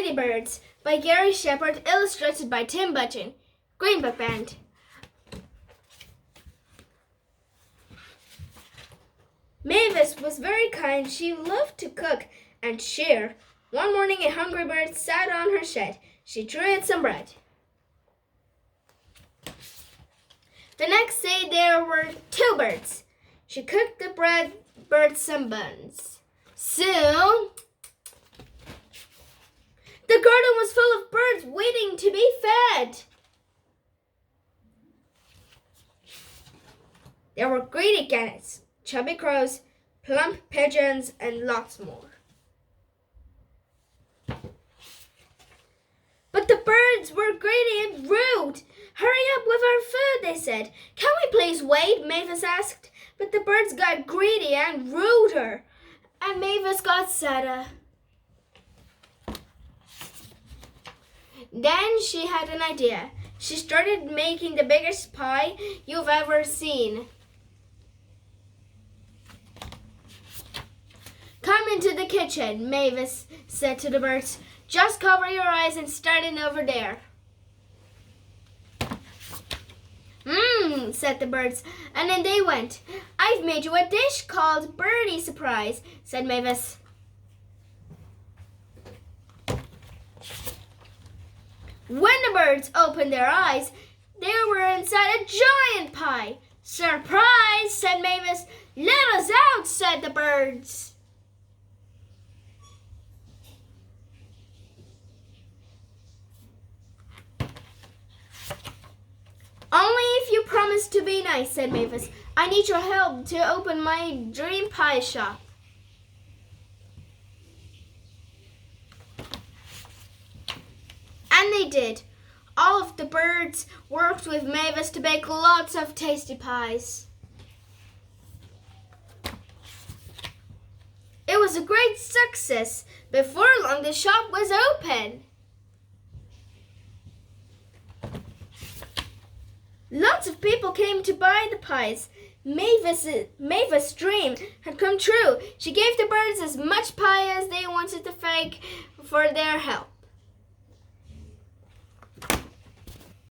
Greedy Birds by Gary Sheppard, illustrated by Tim Butchin. Green Book Band. Mavis was very kind. She loved to cook and share. One morning a hungry bird sat on her shed. She threw it some bread. The next day there were 2 birds. She cooked the birds some buns. Soon the garden was full of birds waiting to be fed. There were greedy gannets, chubby crows, plump pigeons, and lots more. But the birds were greedy and rude. Hurry up with our food, they said. Can we please wait? Mavis asked. But the birds got greedy and ruder, and Mavis got sadder. Then she had an idea. She started making the biggest pie you've ever seen. Come into the kitchen, Mavis said to the birds. Just cover your eyes and start in over there. Said the birds, and then they went. I've made you a dish called Birdie Surprise, said Mavis. When the birds opened their eyes, they were inside a giant pie. Surprise, said Mavis. Let us out, said the birds. Only if you promise to be nice, said Mavis. I need your help to open my dream pie shop. And they did. All of the birds worked with Mavis to bake lots of tasty pies. It was a great success. Before long, the shop was open. Lots of people came to buy the pies. Mavis' dream had come true. She gave the birds as much pie as they wanted to thank for their help.